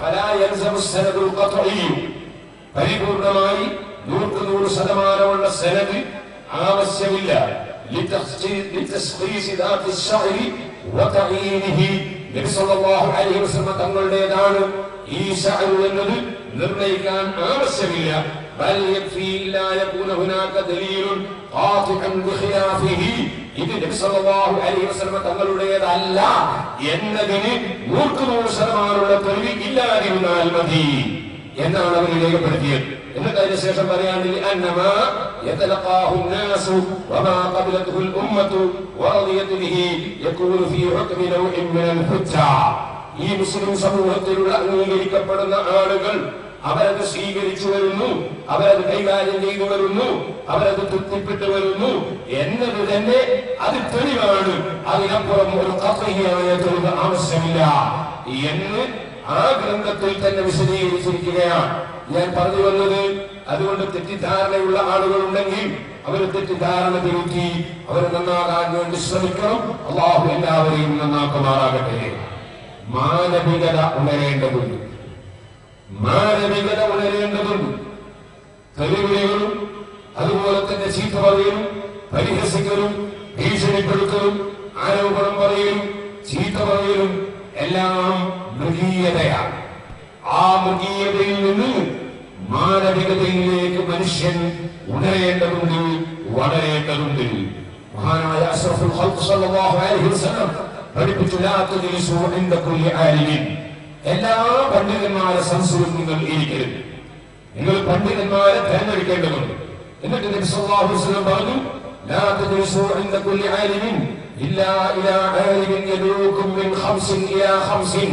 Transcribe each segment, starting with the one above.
فلا يلزم السند القطعي പരിപൂർണമായി 100% സനദ് ആവശ്യമില്ല. لتشخيص ذات الشعر وتعيينه നബി സല്ലല്ലാഹു അലൈഹി വസല്ലം തങ്ങളുടേതാണ് ഈ ശഅർ എന്നത് നിർണയിക്കാൻ ആവശ്യമില്ല. بل يكفي لا يكون هناك دليل قاطع بخلافه. ഇത് നബി സല്ലല്ലാഹു അലൈഹി വസല്ലം തങ്ങളുടേതല്ല എന്നതിന് 100% തെളിവ് ഇല്ലാതിരുന്നാൽ മതി എന്നാണ് അവർ രേഖപ്പെടുത്തിയത്. എന്നിട്ട് അതിന് ശേഷം പറയാണെങ്കിൽ അന്നമാ യതലഖാഹു الناس وما قبلته الامه ورضيت به يكون في حكم نوع من الحجه. ഈ മുസ്ലിം സമൂഹത്തിലുള്ള അംഗീകരിക്കപ്പെടുന്ന ആളുകൾ അവരത് സ്വീകരിച്ചു വരുന്നു, അവരത് കൈകാര്യം ചെയ്തു വരുന്നു, അവരത് തൃപ്തിപ്പെട്ടു വരുന്നു എന്നത് തന്നെ അത് തെളിവാണ്. അതിനപ്പുറം ഒരു ഖത്ഇയായ തെളിവ് ആവശ്യമില്ല എന്ന് ആ ഗ്രന്ഥത്തിൽ തന്നെ വിശദീകരിച്ചിരിക്കുകയാണ്. ഞാൻ പറഞ്ഞു വന്നത്, അതുകൊണ്ട് തെറ്റിദ്ധാരണയുള്ള ആളുകളുണ്ടെങ്കിൽ അവർ തെറ്റിദ്ധാരണ തിരുത്തി അവർ നന്നാകാൻ വേണ്ടി ശ്രമിക്കണം. അല്ലാഹു എല്ലാവരെയും നന്നാക്കുമാറാകട്ടെ. മാനവികത ഉണരേണ്ടതുണ്ട്, മാനവികത ഉണരേണ്ടതുണ്ട്. തെളിവിളികളും അതുപോലെ തന്നെ ചീത്ത പറയലും പരിഹസിക്കലും ഭീഷണിപ്പെടുത്തലും ആരോപണം പറയലും ചീത്ത പറയലും എല്ലാം മൃഗീയതയാണ്. ആ മൃഗീയതയിൽ നിന്ന് മാനവികതയിലേക്ക് മനുഷ്യൻ ഉണരേണ്ടതുണ്ട്, വളരേണ്ടതുണ്ട്. മഹാനായ അഷ്റഫുൽ ഖൽഖ് സല്ലല്ലാഹു അലൈഹി വസല്ലം പഠിപ്പിച്ചു, ലാ തജ്ലിസു ഇൻദ കുല്ലി ആലിമിൻ. എല്ലാ പണ്ഡിതന്മാരെ സംസദത്തിൽ നിങ്ങൾ ഇരിക്കരുത്, നിങ്ങൾ പണ്ഡിതന്മാരെ തെരഞ്ഞെടുക്കേണ്ടതുണ്ട്. എന്നിട്ട് നബി സല്ലല്ലാഹു അലൈഹി വസല്ലം പറഞ്ഞു, ലാ തജ്ലിസു ഇൻദ കുല്ലി ആലിമിൻ ഇല്ലാ ഇലാ ആലിമിൻ യദൂകും മിൻ ഖംസിൻ ഇലാ ഖംസിൻ.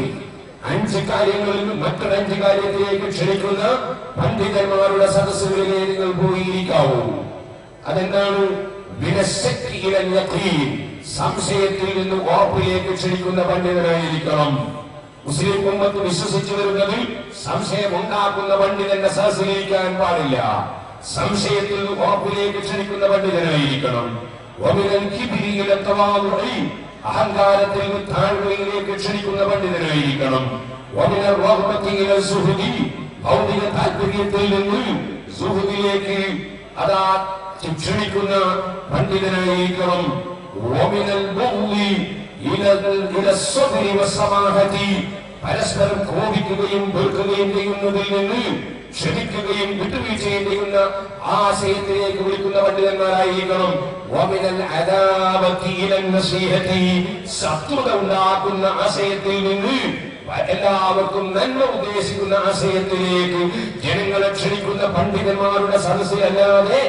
5 കാര്യങ്ങളിൽ മറ്റൊരു 5 കാര്യത്തിലേക്ക് ക്ഷണിക്കുന്ന പണ്ഡിതന്മാരുടെ സദസ്സുകളിലേ നിങ്ങൾ പോയിരിക്കാവൂ. അതെന്താണ്? സംശയത്തിൽ നിന്ന് ഉറപ്പിലേക്ക് ക്ഷണിക്കുന്ന പണ്ഡിതനായിരിക്കണം. മുസ്ലിം ഉമ്മത്ത് വിശ്വസിച്ചു വരുന്നതിൽ സംശയം ഉണ്ടാക്കുന്ന പണ്ഡിതന്റെ സദസ്സിലിരിക്കാൻ പാടില്ല. സംശയത്തിൽ നിന്ന് ഉറപ്പിലേക്ക് ക്ഷണിക്കുന്ന പണ്ഡിതനായിരിക്കണം. അഹങ്കാരത്തിൽ നിന്ന് താഴ്വരയിലേക്ക് ക്ഷണിക്കുന്ന പണ്ഡിതനായിരിക്കണം. ഭൗതിക താല്പര്യത്തിൽ നിന്ന് സുഹൃത്തിലേക്ക് അതാ ക്ഷണിക്കുന്ന പണ്ഡിതനായിരിക്കണം. പരസ്പരം കോപിക്കുകയും വെറുക്കുകയും ചെയ്യുന്നതിൽ നിന്ന് ക്ഷമിക്കുകയും വിട്ടുവീഴ്ചയും ചെയ്യുന്ന ആശയത്തിലേക്ക് വിളിക്കുന്ന പണ്ഡിതന്മാരായിരിക്കണം. ശത്രുത ഉണ്ടാക്കുന്ന ആശയത്തിൽ നിന്ന് എല്ലാവർക്കും നന്മ ഉദ്ദേശിക്കുന്ന ആശയത്തിലേക്ക് ജനങ്ങളെ ക്ഷണിക്കുന്ന പണ്ഡിതന്മാരുടെ സദസ്സിലല്ലാതെ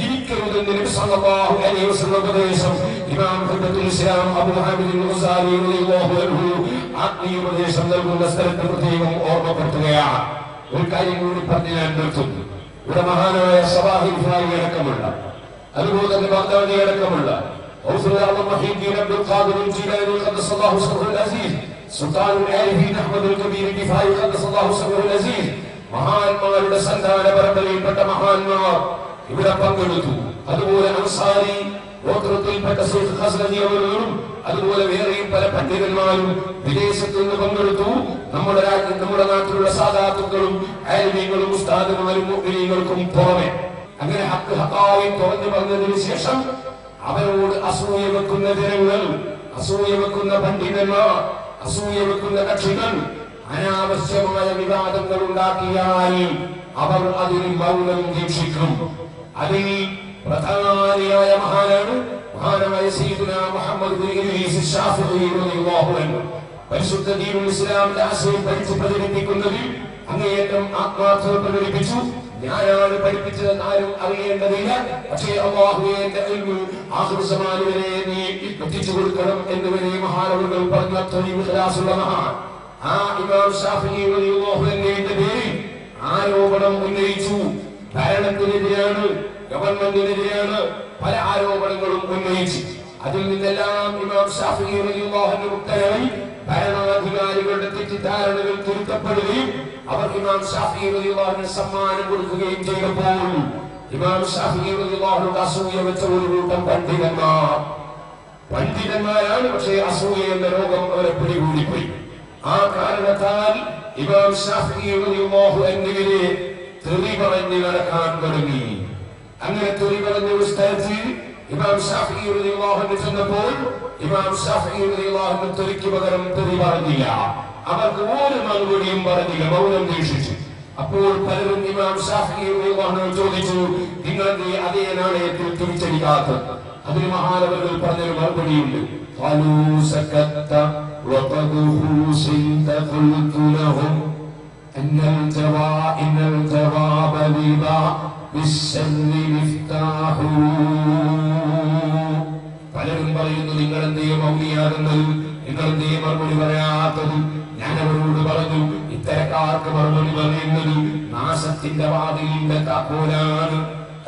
ഇരിക്കരുതെന്ന് നബി സല്ലല്ലാഹു അലൈഹി വസല്ലം ഉപദേശം ഇമാം ഖുദ്ദത്തുൽ ഇസ്ലാം അബൂ ഹാമിദ് അൽ-ഗസാലി റളിയല്ലാഹു അൻഹു ആത്മീയ ഉപദേശം നൽകുന്ന സ്ഥലത്ത് പ്രത്യേകം ഓർമ്മപ്പെടുത്തുകയാണ്. ഒരു കാര്യം കൂടി പറഞ്ഞ് ഞാൻ നിർത്തുന്നു. ഇവിടെ മഹാനായ സബാഹിൽ ഫാരി അടക്കമുള്ള, അതുപോലെ തന്നെ ബഗ്ദാദി അടക്കമുള്ള അബ്ദുൽ ഖാദിർ ജീലാനി ഖദ്ദസല്ലാഹു സിർറഹുൽ അസീസ്, സുൽത്താനുൽ ആരിഫീൻ അഹ്മദുൽ കബീർ ദിഫായി ഖദ്ദസല്ലാഹു സിർറഹുൽ അസീസ്, മഹാന്മാരുടെ സന്താന പരമ്പരയിൽപ്പെട്ട മഹാന്മാർ ഇവിടെ പങ്കെടുത്തു. അതുപോലെ അൻസാരി ഗോത്രത്തിൽപ്പെട്ട ശൈഖ് ഖസ്റജി അവരും അതുപോലെ വേറെയും പല പണ്ഡിതന്മാരും വിദേശത്ത് നിന്ന് പങ്കെടുത്തു. നമ്മുടെ നാട്ടിലുള്ള സാദാത്തുക്കളും ആലിമീങ്ങളും ഉസ്താദുമാരും മുഅ്മിനീങ്ങൾക്കും പുറമെ അങ്ങനെ ഹഖ് ഹഖായി തുറന്നു പറഞ്ഞതിന് ശേഷം അവരോട് അസൂയ വെക്കുന്ന ജനങ്ങൾ, അസൂയ വെക്കുന്ന പണ്ഡിതന്മാർ, അസൂയ വെക്കുന്ന കക്ഷികൾ അനാവശ്യമായ വിവാദങ്ങൾ ഉണ്ടാക്കിയാൽ അവർ അതിന് മൗനം ദീക്ഷിക്കും. അതിൽ പ്രധാനിയായ മഹാനായ സയ്യിദുനാ മുഹമ്മദ് ബിൻ ഇദ്രീസ് ശാഫിഈ റളിയല്ലാഹു അൻഹു പരിശുദ്ധ ദീനുൽ ഇസ്ലാമിന്റെ ആശയം പഠിച്ച് പ്രചരിപ്പിക്കുന്നതിൽ അങ്ങേയറ്റം ആത്മാർത്ഥത പ്രകടിപ്പിച്ചു. ഞാനാണ് പഠിപ്പിച്ചതെന്ന് ആരും അറിയേണ്ടതില്ല, പക്ഷേ അല്ലാഹുവിന്റെ ഇൽമു ആഖിർ സമാൻ വരെ നീ എത്തിച്ചു കൊടുക്കണം എന്നുവരെ മഹാനവറുകൾ പറഞ്ഞ അത്രയും ഇഖ്ലാസുള്ള മഹാൻ. ആ ഇമാം ശാഫിഈ റളിയല്ലാഹു അൻഹുവിന്റെ പേരിൽ ആരോപണം ഉന്നയിച്ചു. ഭരണത്തിനെതിരാണ്, ഗവൺമെന്റിനെതിരാണ് പല ആരോപണങ്ങളും ഉന്നയിച്ചു. അതിൽ നിന്നെല്ലാം ഇമാം ശാഫിഈ റളിയല്ലാഹു അൻഹു മുക്തനായി ഭരണാധികാരികളുടെ തെറ്റിദ്ധാരണകൾ തിരുത്തപ്പെടുകയും അവർ ഇമാം ശാഫിഈ റളിയല്ലാഹു അൻഹു സമ്മാനം കൊടുക്കുകയും ചെയ്തപ്പോൾ ഇമാം ശാഫിഈ റളിയല്ലാഹു അൻഹു അസൂയ വെച്ച ഒരു കൂട്ടം പണ്ഡിതന്മാരാണ്, പക്ഷേ അസൂയ എന്ന രോഗം അവരെ പിടികൂടിപ്പോയി. ആ കാരണത്താൽ ഇമാം ശാഫിഈ റളിയല്ലാഹു അൻഹുവിനെ തെറി പറഞ്ഞു നടക്കാൻ തുടങ്ങി. അങ്ങനെ തെറി പറഞ്ഞ ഒരു സ്ഥലത്ത് ഇമാം ശാഫിഈ റളിയല്ലാഹു അൻഹു ചെന്നപ്പോൾ ഇമാം ശാഫിഈ റളിയല്ലാഹു അൻഹു തെറിക്ക് പകരം തെറി പറഞ്ഞില്ല. അവർക്ക് ഒരു മറുപടിയും പറഞ്ഞില്ല, മൗനം ദീക്ഷിച്ചു. അപ്പോൾ പലരും ഇമാം ശാഫിഈ റളിയല്ലാഹു അൻഹു ചോദിച്ചു, നിങ്ങളെന്തേ അതേ നാണയത്തിൽ തിരിച്ചടിക്കാത്തത്? അതിന് മഹാനവറുകൾ പറഞ്ഞൊരു മറുപടിയുണ്ട്. ഖാലൂ സകത്ത വഖദ് ഹുസിൻത ഖുൽതു ലഹും അന്നൽ ജവാബ ലിബാ ബിശ്ശർരി മിഫ്താഹു. പലരും പറയുന്നു, നിങ്ങളെന്തേ മൗനിയാകുന്നത്, നിങ്ങളെന്തേ മറുപടി പറയാത്തത്? ഞാൻ അവരോട് പറഞ്ഞു, ഇത്തരക്കാർക്ക് മറുപടി പറയുന്നത് നാശത്തിന്റെ വാതിലിന്റെ താക്കോലാണ്.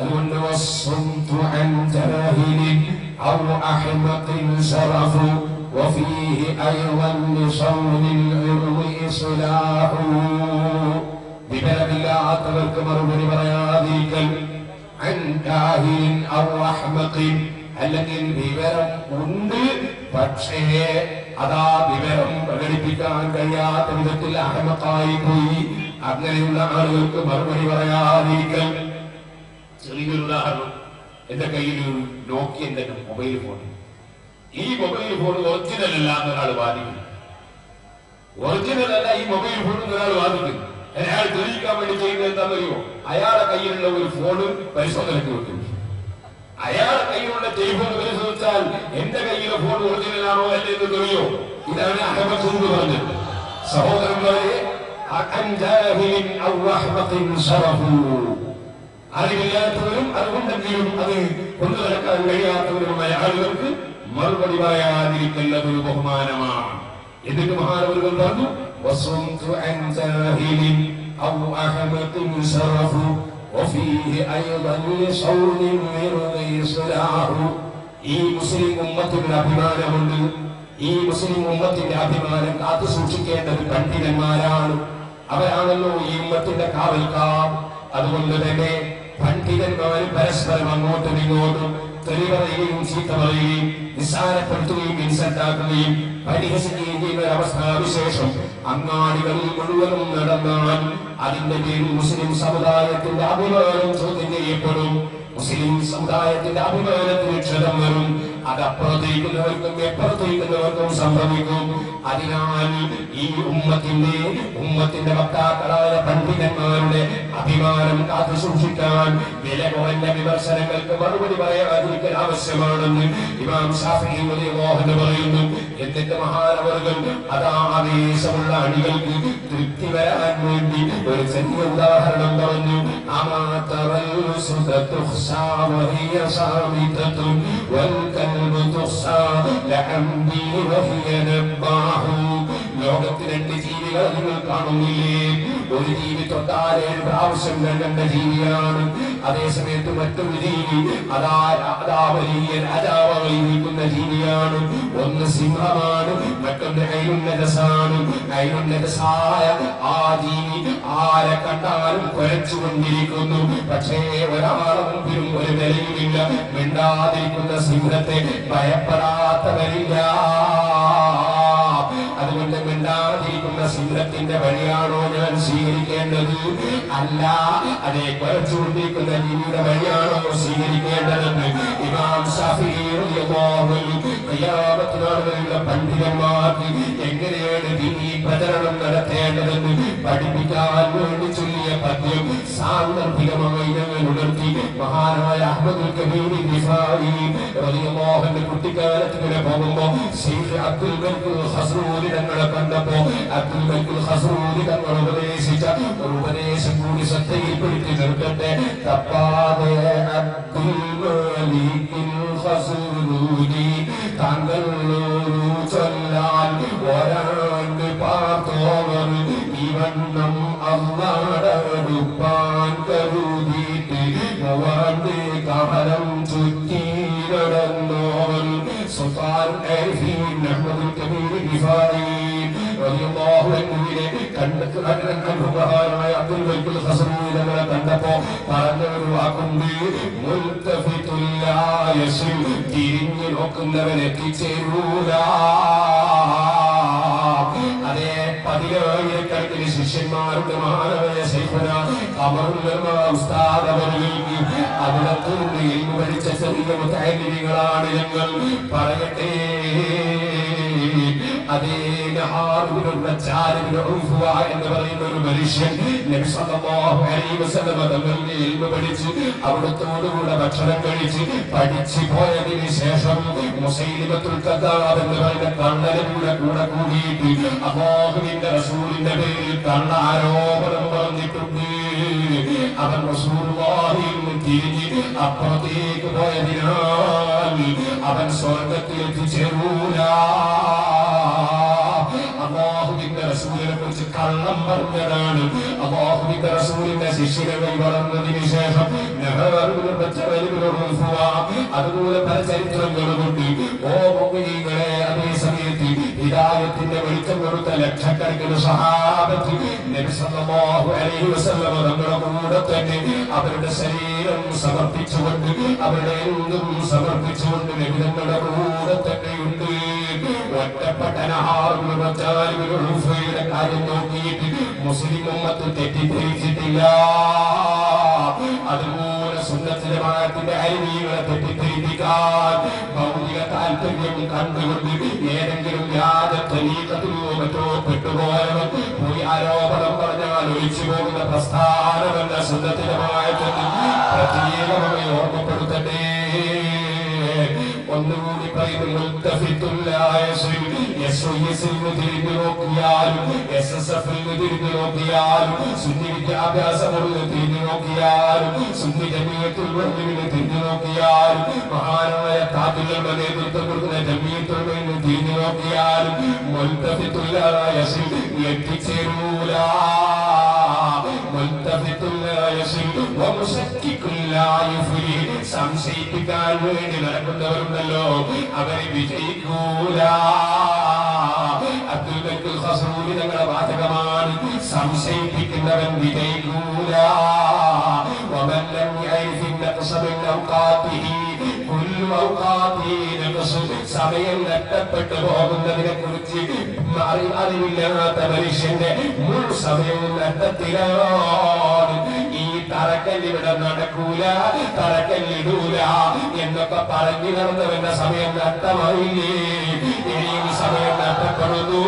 അതുകൊണ്ട് വസ്സുംതു അൻ ജാഹിലിൻ ഔ അഹ്മഖിൻ ശറഫു വഫീഹി അയ്ളൻ ലിശൗനിൽ ഇർളി ഇസ്ലാഹു. വിവരമില്ലാത്തവർക്ക് മറുപടി പറയാതിരിക്കൽ, അൻ ജാഹിലിൻ ഔ അഹ്മഖിൻ, അല്ലെങ്കിൽ വിവരം ഉണ്ട് പക്ഷേ അതാ വിവരം പ്രകടിപ്പിക്കാൻ കഴിയാത്ത വിധത്തിൽ അഹ്മഖായി പോയി, അങ്ങനെയുള്ള ആളുകൾക്ക് മറുപടി പറയാതിരിക്കൽ. ചെറിയൊരു ഉദാഹരണം, എന്റെ കയ്യിൽ നോക്കിയന്റെ മൊബൈൽ ഫോൺ. ഈ മൊബൈൽ ഫോൺ ഒറിജിനൽ അല്ല എന്നൊരാൾ വാദിക്കുന്നു. ഒറിജിനൽ അല്ല ഈ മൊബൈൽ ഫോൺ എന്നൊരാൾ വാദിക്കുന്നു. അയാൾ തെളിയിക്കാൻ വേണ്ടി ചെയ്യുന്നത് എന്താണെന്നറിയോ? അയാളുടെ കയ്യിലുള്ള ഒരു ഫോണ് പരിശോധനയ്ക്ക് വെക്കുന്നു. അയാളുടെ കയ്യിലുള്ള ടെലിഫോൺ പരിശോധിച്ചാൽ എന്റെ കയ്യിലെ ഫോൺ ഒറിജിനൽ ആണോ അല്ലേ എന്ന് തെളിയോ? ഇതാണ് അഹ്മദ് സുബ്ബി പറഞ്ഞത്. സഹോദരന്മാരെ, അറിവില്ലാത്തവരും അറിവുണ്ടെങ്കിലും അത് കൊണ്ടു നടക്കാൻ കഴിയാത്തവരുമായ ആളുകൾക്ക് മറുപടി പറയാതിരിക്കുന്നത് ഒരു ബഹുമാനമാണ്. എന്നിട്ട് മഹാനവറുകൾ പറഞ്ഞു, വസ്സുംതു അൻ ജാഹിലിൻ ഔ അഹ്മഖിൻ ശറഫു വഫീഹി അയ്ളൻ ലിശൗനിൽ ഇർളി ഇസ്ലാഹു. ഈ മുസ്ലിം ഉമ്മത്തിന്റെ അഭിമാനമുണ്ട്. ഈ മുസ്ലിം ഉമ്മത്തിന്റെ അഭിമാനം കാത്തു സൂക്ഷിക്കേണ്ടത് പണ്ഡിതന്മാരാണ്. അവരാണല്ലോ ഈ ഉമ്മത്തിന്റെ കാവൽക്കാർ. അതുകൊണ്ട് തന്നെ പണ്ഡിതന്മാർ പരസ്പരം അങ്ങോട്ടും ഇങ്ങോട്ടും തെറി പറയുകയും ചീത്ത പറയുകയും നിസ്സാരപ്പെടുത്തുകയും ഇൻസൾട്ടാക്കുകയും പരിഹസിക്കുകയും ചെയ്യുന്ന ഒരവസ്ഥാവിശേഷം അങ്ങാടികളിൽ മുഴുവനും നടന്നാൽ അതിന്റെ പേരിൽ മുസ്ലിം സമുദായത്തിന്റെ അഭിമാനം ചോദ്യം ചെയ്യപ്പെടും. മുസ്ലിം സമുദായത്തിന്റെ അഭിമാനത്തിന് ക്ഷതം വരും. അത് അപ്പുറത്തേക്കുന്നവർക്കും എപ്പുറത്തേക്കുന്നവർക്കും സംഭവിക്കും. അതിനാൽ ഈ ഉമ്മത്തിന്റെ വക്താക്കളായ പണ്ഡിതന്മാരുടെ അഭിമാനം കാത്തു സൂക്ഷിക്കാൻ വില കുറഞ്ഞ വിമർശനങ്ങൾക്ക് മറുപടി പറയാതിരിക്കൽ ആവശ്യമാണെന്ന് ഇമാം ശാഫിഈ റളിയല്ലാഹു അൻഹു പറയുന്നു. എന്നിട്ട് മഹാനവറുകൾ അതാ ആവേശമുള്ള അണികൾക്ക് തൃപ്തി വരാൻ വേണ്ടി ഒരു ചെറിയ ഉദാഹരണം പറഞ്ഞു. ലോകത്ത് രണ്ട് ജീവികൾ നിങ്ങൾ കാണുന്നില്ലേ? ഒരു ജീവി തൊട്ടാൽ 7 പ്രാവശ്യം കണ്ട ജീവിയാണ്. അതേസമയത്ത് മറ്റൊരു ജീവി അതാ വലിയ രാജാവായി നിൽക്കുന്ന ജീവിയാണ്. ഒന്ന് സിംഹമാണ്, മറ്റൊന്ന് ഐനുന്നതസാണ്. ഐനുന്നതസായ ആ ജീവി ആരെ കണ്ടാലും കുരച്ചുകൊണ്ടിരിക്കുന്നു. പക്ഷേ ഒരാളെ മുമ്പിലും ഒരു വിലയുമില്ല. മിണ്ടാതിരിക്കുന്ന സിംഹത്തെ ഭയപ്പെടാത്തവരില്ല. അതുകൊണ്ട് മിണ്ടാതിരിക്കുന്ന സിംഹത്തിന്റെ വഴിയാണോ ഞാൻ സ്വീകരിക്കേണ്ടത്? അല്ല, അതേ കുരച്ചുകൊണ്ടിരിക്കുന്ന ജീവിയുടെ വഴിയാണോ സ്വീകരിക്കേണ്ടതെന്ന് ഇമാം ശാഫിഈ റളിയല്ലാഹു അൻഹു ഖിയാമത്തിനാളുകളിലുള്ള പണ്ഡിതന്മാർക്ക് എങ്ങനെയാണ് ദീനീ പ്രചരണം നടത്തേണ്ടതെന്ന് പഠിപ്പിക്കാൻ വേണ്ടി ചൊല്ലിയ പദ്യം സാന്ദർഭികമായി ഞങ്ങൾ ഉണർത്തി. മഹാനായ അഹ്മദുൽ കബീർ റിഫാഈ റളിയല്ലാഹു അൻഹു കുട്ടിക്കാലത്ത് ഇങ്ങനെ പോകുമ്പോ ശൈഖ് അബ്ദുൽ മലിക് ഖസ്റൂരി തങ്ങളെ കണ്ടപ്പോ അബ്ദുൽ മലിക് ഖസ്റൂരി തങ്ങൾ ഉപദേശിച്ച ഒരു ഉപദേശം കൂടി ശ്രദ്ധയിൽപ്പെടുത്തി നിർത്തട്ടെ. തപ്പാതെ അബ്ദുൽ മലിക് ഖസ്റൂരി താങ്കൾ ചൊല്ലാൻ ഒരാണ്ട് പാർത്തോവർ ഇവണ്ണം അള്ളാടടുപ്പാൻ കരുതിയിട്ട് മൂവാണ്ട് കാലം ചുറ്റി നടന്നോവൻ സുൽത്താൻ അഹ്മദുൽ കബീർ റിഫാഈ റളിയല്ലാഹു അൻഹുവിനെ കണ്ടഹാനായ അബ്ദുൽ മലിക് ഖസ്റൂരി തങ്ങളെ കണ്ടപ്പോ പറഞ്ഞ ഒരു വാക്കുണ്ട്, മുൽതഫിതുൽ ലാ യസിൽ, തിരിഞ്ഞു നോക്കുന്നവൻ എത്തിച്ചേരൂല. അതേ 10,000-കണക്കിന് ശിഷ്യന്മാരുടെ മഹാനായ ശൈഖുന ഖമറുൽ ഉലമാ ഉസ്താദ് അവർക്ക് അവിടത്തെ ഇൽമു പഠിച്ച ചെറിയ മുതഅല്ലിമീങ്ങളാണ് ഞങ്ങൾ. പറയട്ടെ, അതേ എന്ന് പറയുന്ന ഒരു മനുഷ്യൻ നബി സല്ലല്ലാഹു അലൈഹി വസല്ലം തങ്ങളുടെ ഇൽമു പഠിച്ച് അവിടത്തോടുകൂടെ ഭക്ഷണം കഴിച്ച് പഠിച്ചു പോയതിനു ശേഷം മുസൈലിമത്തുൽ കദ്ദാബ് എന്ന് പറയുന്ന കള്ളന്റെ കൂടെ കൂടിയിട്ട് അല്ലാഹുവിന്റെ റസൂലിന്റെ പേരിൽ കള്ള ആരോപണം പറഞ്ഞിട്ടുണ്ട്. അവൻ റസൂലുള്ളാഹിയിൽ നിന്ന് തിരിഞ്ഞ് അപ്പുറത്തേക്ക് പോയതിനാൽ അവൻ സ്വർഗത്തിൽ എത്തിച്ചേരൂല. അല്ലാഹുവിന്റെ റസൂലിനെ കുറിച്ച് കള്ളം പറഞ്ഞതാണ്. അല്ലാഹുവിന്റെ റസൂലിന്റെ ശിഷ്യനെ വളർന്നതിന് ശേഷം അതുപോലെ പല ചരിത്രങ്ങളുമുണ്ട്. ഓ മുഅ്മിനീങ്ങളെ, അതേ സമയത്ത് ഹിദായത്തിന്റെ വെളിച്ചം കൊടുത്ത ലക്ഷക്കണക്കിന് സഹാബത്ത് നബി സല്ലല്ലാഹു അലൈഹി വസല്ലം തങ്ങളുടെ കൂടെ തന്നെ അവരുടെ ശരീരം സമർപ്പിച്ചുകൊണ്ട് അവരുടെ എന്തും സമർപ്പിച്ചുകൊണ്ട് നബി തങ്ങളുടെ കൂടെ തന്നെയുണ്ട്. ഒറ്റപ്പെട്ട നഹാറുകളുടെ കാര്യം നോക്കിയിട്ട് മുസ്ലിം ഉമ്മത്ത് തെറ്റിദ്ധരിച്ചിട്ടില്ല. അതുപോലെ സുന്നത്തിന്റെ ഭാഗത്തിന്റെ അരിമീകളെ തെറ്റിദ്ധരിപ്പിക്കാൻ ഭൗതിക താല്പര്യം കണ്ടുകൊണ്ട് ഏതെങ്കിലും വ്യാജ തരീഖത്തിലോ മറ്റോ പെട്ടുപോയവർ പോയി ആരോപണം പറഞ്ഞാൽ ഒഴിച്ചു പോകുന്ന പ്രസ്ഥാനമെന്ന സുന്നത്തിന്റെ ഭാഗത്തിന് പ്രത്യേകമായി ഓർമ്മപ്പെടുത്തട്ടെ. ഒന്നുകൂടി പറയുന്നു, തിരിഞ്ഞു നോക്കിയാലും SSF തിരിഞ്ഞു നോക്കിയാലും സുന്നി വിദ്യാഭ്യാസമുള്ള തിരിഞ്ഞു നോക്കിയാലും സുന്നി ജമീയത്തുൽ ഉലമയിൽ തിരിഞ്ഞു നോക്കിയാലും മഹാനായ താജുലുലമ നേതൃത്വം കൊടുക്കുന്ന ജമീയത്തുൽ ഉലമയിൽ തിരിഞ്ഞു നോക്കിയാലും എത്തിച്ചേരൂല. സംശയിപ്പിക്കാൻ വേണ്ടി നടക്കുന്നവരുണ്ടല്ലോ, അവരെ വിജയിക്കൂല. അബ്ദുൽ ബക്കർ ഖസൂരി തങ്ങളുടെ വാചകമാണ്, സംശയിപ്പിക്കുന്നവൻ വിജയിക്കൂല. ومن لم يعرف النقص من أوقاته كل أوقاته نقص. സമയം നഷ്ടപ്പെട്ടു പോകുന്നതിനെ കുറിച്ച് അറിവില്ലാത്ത മനുഷ്യന്റെ മുഴു സമയവും നഷ്ടത്തിലാണ്. ഈ തറക്കല്ലിവിടെ നടക്കൂല, തറക്കല്ലിടൂല എന്നൊക്കെ പറഞ്ഞു നടന്നവന്റെ സമയം നഷ്ടമായില്ലേ? ഇനിയും സമയം നഷ്ടപ്പെടുന്നു.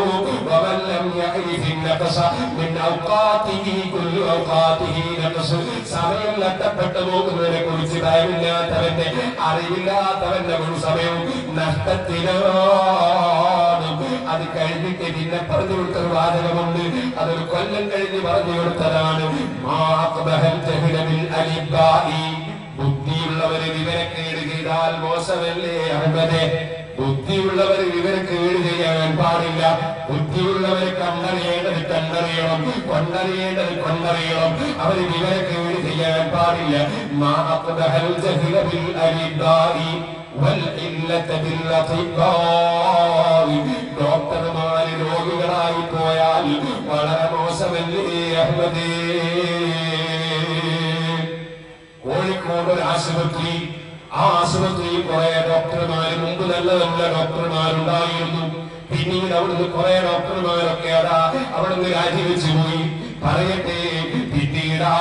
സമയം നഷ്ടപ്പെട്ടു പോകുന്നതിനെ കുറിച്ച് ഭയമില്ലാത്തവന്റെ അറിവില്ലാത്തവന്റെ മുഴു സമയവും നഷ്ടത്തിലാണ്. അത് കഴിഞ്ഞിട്ട് പിന്നെ പറഞ്ഞു കൊടുത്തൊരു വാചകമുണ്ട്, അതൊരു കൊല്ലം കഴിഞ്ഞ് പറഞ്ഞു കൊടുത്തതാണ്. ബുദ്ധിയുള്ളവര് വിവരക്കേട് ചെയ്താൽ മോശമല്ലേ അഹമ്മദേ? ബുദ്ധിയുള്ളവര് വിവരക്കേട് ചെയ്യാൻ പാടില്ല. ബുദ്ധിയുള്ളവര് കണ്ടറിയേണ്ടത് കണ്ടറിയണം, കൊണ്ടറിയേണ്ടത് കൊണ്ടറിയണം. അവര് വിവരക്കേട് ചെയ്യാൻ പാടില്ല. ഡോക്ടർമാര് രോഗികളായി പോയാൽ വളരെ മോശമല്ലേ അഹമ്മദേ? കോഴിക്കോട് ഒരു ആശുപത്രി, ആ ആശുപത്രിയിൽ കുറെ ഡോക്ടർമാര്, മുമ്പ് നല്ല നല്ല ഡോക്ടർമാരുണ്ടായിരുന്നു. പിന്നീട് അവിടുന്ന് കുറെ ഡോക്ടർമാരൊക്കെ അവിടുന്ന് രാജിവെച്ചു പോയി. പറയട്ടെ, പിന്നീട് ആ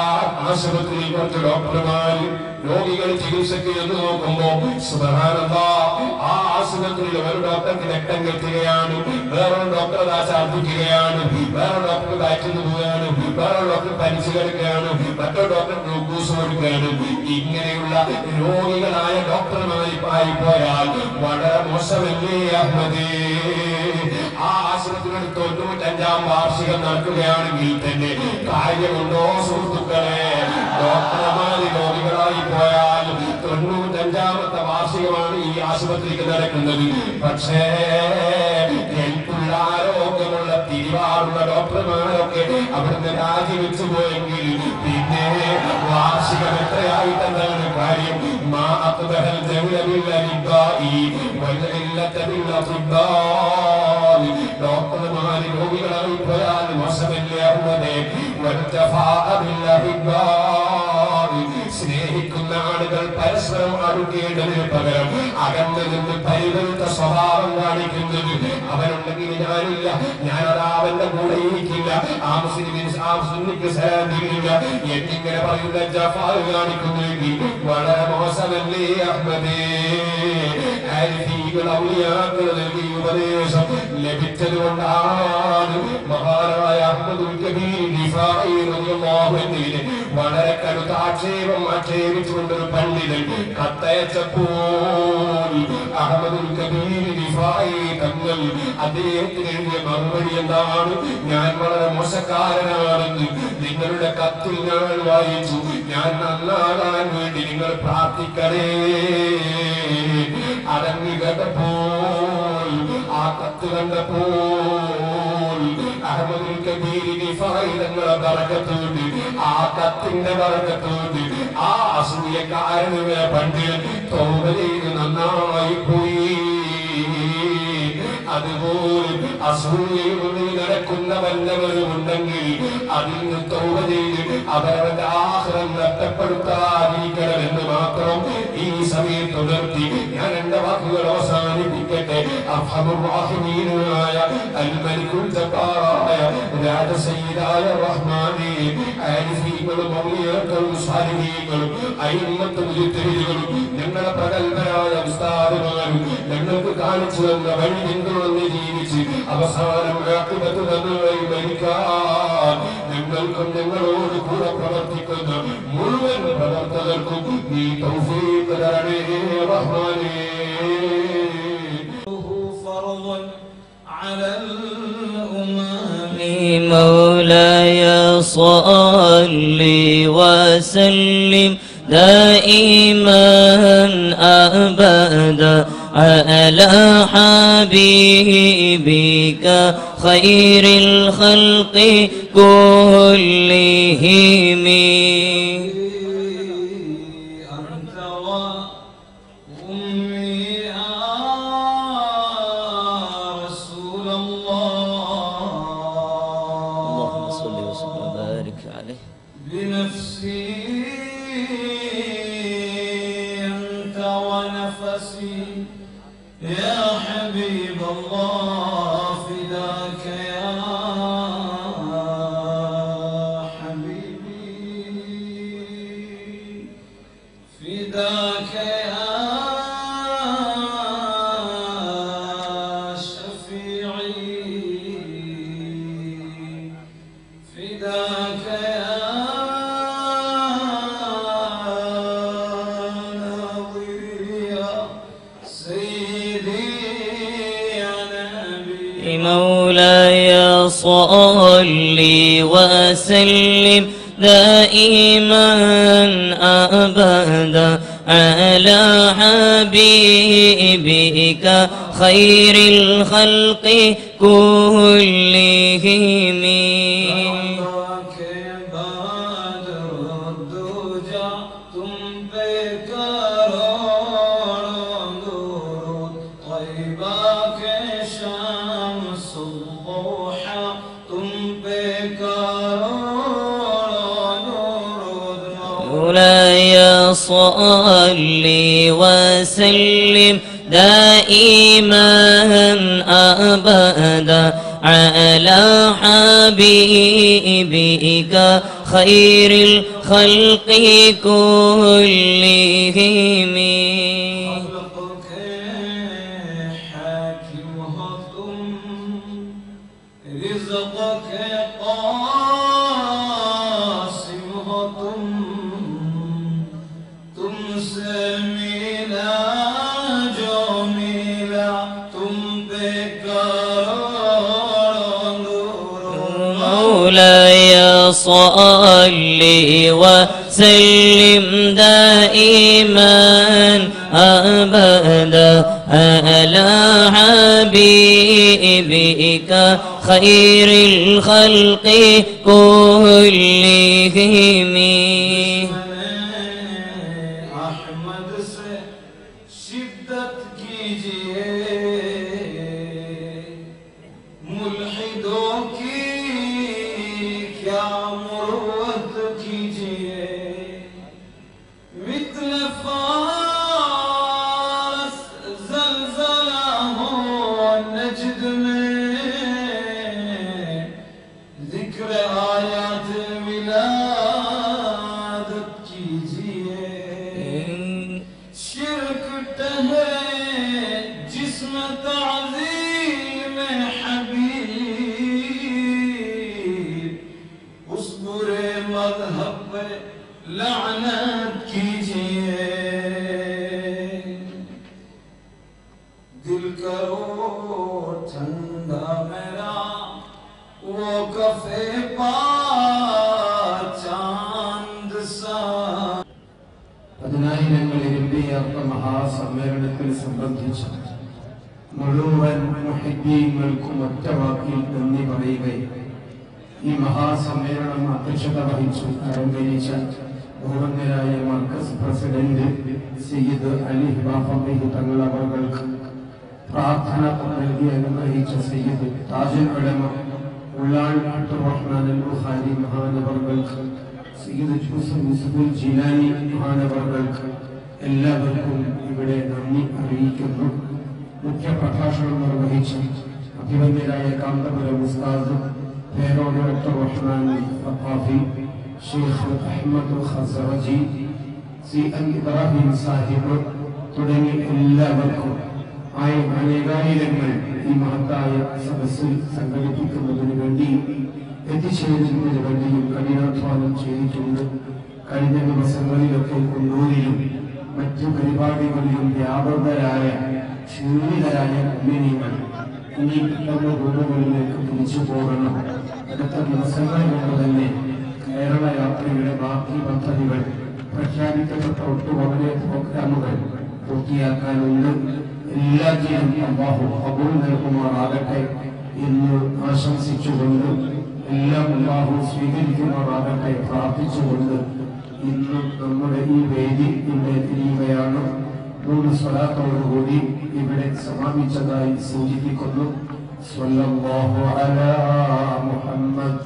ആശുപത്രിയിൽ കുറച്ച് ഡോക്ടർമാര് രോഗികൾ ചികിത്സയ്ക്ക് എന്ന് നോക്കുമ്പോ സുബ്ഹാനല്ലാഹ്, ആ ആശുപത്രിയിൽ ഒരു ഡോക്ടർക്ക് രക്തം കെട്ടുകയാണ്, വേറൊരു ഡോക്ടർ ഛർദ്ദിക്കുകയാണ്, വേറെ ഡോക്ടർ കാറ്റുന്നു പോവുകയാണ്, വേറെ ഡോക്ടർ പനിച്ചു കിടക്കുകയാണ്, മറ്റൊരു ഡോക്ടർ ഗ്ലൂക്കോസ് കൊടുക്കുകയാണ്. ഇങ്ങനെയുള്ള രോഗികളായ ഡോക്ടർമാരിപ്പായി പോയാൽ വളരെ മോശമല്ലേ അഹമ്മദേ? ആ ആശുപത്രിയുടെ 95ാം വാർഷികം നടക്കുകയാണെങ്കിൽ തന്നെ കാര്യമുണ്ടോ സുഹൃത്തുക്കളെ? ഡോക്ടർമാര് രോഗികളായി പോയാൽ 95ാമത്തെ വാർഷികമാണ് ഈ ആശുപത്രിക്ക് നടക്കുന്നത്. പക്ഷേ ഹെൽപ്പുള്ള ആരോഗ്യമുള്ള തിരുവാറുള്ള ഡോക്ടർമാരൊക്കെ അവിടുന്ന് രാജിവെച്ചു പോയെങ്കിൽ പിന്നെ വാർഷികം എത്രയായിട്ടെന്താണ് കാര്യം? ഡോക്ടർമാര് രോഗികളായി പോയാൽ മോശമല്ലേ? സ്നേഹിക്കുന്ന ആളുകൾ പരസ്പരം അടുക്കേണ്ടതിന് പകരം അകന്നു നിന്ന് പരിവൃത്ത സ്വഭാവം കാണിക്കുന്നത് അവനുണ്ടെങ്കിൽ ഞാനില്ല, ഞാനതാ അവന്റെ കൂടെ ഇരിക്കില്ല, ആ സുന്നിക്ക് സലാം തിരിയില്ല എന്നിങ്ങനെ പറയുന്ന ജഫാ കാണിക്കുന്നെങ്കിൽ വളരെ മോശമല്ലേ അഹ്മദേ? ഉപദേശം ലഭിച്ചതുകൊണ്ടാണ് മഹാനായ അഹ്മദുൽ കബീർ റിഫാഈ റളിയല്ലാഹു അൻഹുവിനെ വളരെ കടുത്ത ആക്ഷേപിച്ചുകൊണ്ടൊരു പണ്ഡിതൻ കത്തയച്ചപ്പോൾ അഹ്മദുൽ കബീർ റിഫാഈ തങ്ങൾ അദ്ദേഹത്തിന് എഴുതിയ മറുപടി എന്താണ്? ഞാൻ വളരെ മോശക്കാരനാണെന്ന് നിങ്ങളുടെ കത്തിൽ ഞാൻ വായിച്ചു, ഞാൻ നന്നാകാൻ വേണ്ടി നിങ്ങൾ പ്രാർത്ഥിക്കണേ. അതങ്ങ് കേട്ടപ്പോൾ, ആ കത്ത് കണ്ടപ്പോൾ അഹ്മദുൽ കബീർ റിഫാഈ തങ്ങളെ ബറക്കത്തോട്, ആ കത്തിന്റെ ബറക്കത്തോട് ആ അസൂയക്കാരനായ പണ്ഡിതൻ തൗബ ചെയ്ത് നന്നായി പോയി. അതുപോലെ അസൂയയുള്ളിൽ നടക്കുന്ന വല്ലവരുമുണ്ടെങ്കിൽ അതിൽ നിന്ന് തൗബ ചെയ്ത് അവരവരുടെ ആഖിറം നഷ്ടപ്പെടുത്താതിരിക്കണമെന്ന് മാത്രം ഈ സമയത്ത് ഉണർത്തി ഞാൻ എന്റെ വാക്കുകൾ അവസാനിപ്പിക്കട്ടെ. അർഹമുർ റഹീമീനായ അൽ മലിക്കുൽ ജബ്ബാറായ രാജസയ്യിദായ റഹ്മാനേ, ആരിഫീങ്ങളും ഔലിയാക്കളും സാലിഹീങ്ങളും അയിമ്മത്തും മുജ്തഹിദുകളും ഞങ്ങളുടെ പ്രഗൽഭരായ ഉസ്താദുമാരും ഞങ്ങൾക്ക് കാണിച്ചു തന്ന വഴി എന്തുവന്ന് ജീവിച്ച് അവസാനം ആഖിബത്ത് നന്നായി മരിക്കാൻ ഞങ്ങൾക്കും ഞങ്ങളോട് കൂടെ പ്രവർത്തിക്കുന്ന മുഴുവൻ പ്രവർത്തകർക്കും നീ തൗഫീഖ് തരണേ റഹ്മാനേ. مولاي صل وسلم دائما أبدا على حبيبك خير الخلق كلهم. يا حبيب الله فداك يا حبيبي، فداك يا شفيعي، فداك يا مولاي صل وسلم دائما أبدا على حبيبك خير الخلق كلهم. مولاي صل وسلم دائما أبدا على حبيبك خير الخلق كلهم. مولاي صل وسلم دائما أبدا على حبيبك خير الخلق كلهم. مثل فاطمة मजहब पे लानत कीजिए। दिल करो ठंडा मेरा वो कफे पा चांद सा। പതിനായിരങ്ങളിരമ്പിയാർത്ത മഹാസമ്മേളനത്തിൽ സംബന്ധിച്ച് മുഴുവൻ മുഹിബ്ബീങ്ങൾക്കും ഒറ്റ വാക്കിൽ നന്ദി പറയുകയും ഈ മഹാസമ്മേളനം അധ്യക്ഷത വഹിച്ചു അലങ്കരിച്ച ബഹുമാന്യരായ മർക്കസ് പ്രസിഡന്റ് സയ്യിദ് അലി ഹിബാഫി തങ്ങൾ അവർക്ക് പ്രാർത്ഥന നൽകി അനുഗ്രഹിച്ച സയ്യിദ് താജുൽ ഉലമ ഉള്ളാൾ അബ്ദുർ റഹ്മാൻ അൽ ബുഖാരി മഹാനവർകൾക്ക് സയ്യിദ് യൂസുഫ് ജിലാനി മഹാനവർകൾക്ക് എല്ലാവർക്കും ഇവിടെ നന്ദി അറിയിക്കുന്നു. മുഖ്യ പ്രഭാഷണം നിർവഹിച്ച അഭിവന്യരായ കാന്തപുരം ഉസ്താദ് Perode doctor Rahman Khafi, Sheikh Ahmad Khazraji, C N Ibrahim Sahib തുടങ്ങി എല്ലാവർക്കും അനേകായിരങ്ങൾ ഈ മഹത്തായ സദസ്സിൽ സംഘടിപ്പിക്കുന്നതിന് വേണ്ടിയും എത്തിച്ചേരുന്നതിന് വേണ്ടിയും കഠിനാധ്വാനം ചെയ്തിട്ടുണ്ട്. കഴിഞ്ഞ ദിവസങ്ങളിലൊക്കെ കുന്നൂരിലും മറ്റു പരിപാടികളിലും വ്യാപൃതരായ ക്ഷീണിതരായ മുഅ്മിനീങ്ങൾ ഇനി പെട്ടെന്ന് റൂമുകളിലേക്ക് തിരിച്ചു പോകണം. അടുത്ത ദിവസങ്ങൾ കൊണ്ട് തന്നെ കേരള യാത്രയുടെ ബാക്കി പദ്ധതികൾ പ്രഖ്യാപിക്കപ്പെട്ട ഒട്ടുവരെ പ്രോഗ്രാമുകൾ പൂർത്തിയാക്കാനുണ്ട്. എല്ലാത്തിനും അല്ലാഹു ഖബൂൽ നൽകുമാറാകട്ടെ എന്ന് ആശംസിച്ചുകൊണ്ട്, എല്ലാം അല്ലാഹു സ്വീകരിക്കുമാറാകട്ടെ പ്രാർത്ഥിച്ചുകൊണ്ട് ഇന്ന് നമ്മുടെ ഈ വേദി ഇവിടെ തിരിയുകയാണ്. 3 സ്വലാത്തോടുകൂടി ഇവിടെ സമാപിച്ചതായി സൂചിപ്പിക്കുന്നു. സ്വല്ലല്ലാഹു അലാ മുഹമ്മദ്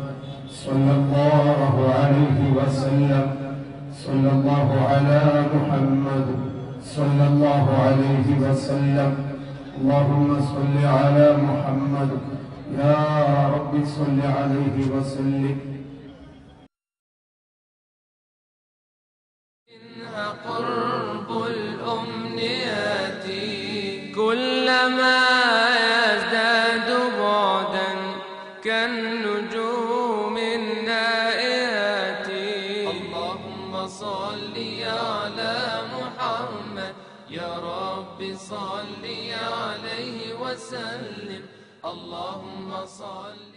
സ്വല്ലല്ലാഹു അലൈഹി വസല്ലം സ്വല്ലല്ലാഹു അലാ മുഹമ്മദ് സ്വല്ലല്ലാഹു അലൈഹി വസല്ലം. اللهم صل على محمد يا رب صل عليه وسلم. قرب الأمنيات كلما يزداد بعدا كالنجوم النائيات. اللهم صل على محمد يا رب صل عليه وسلم. اللهم صل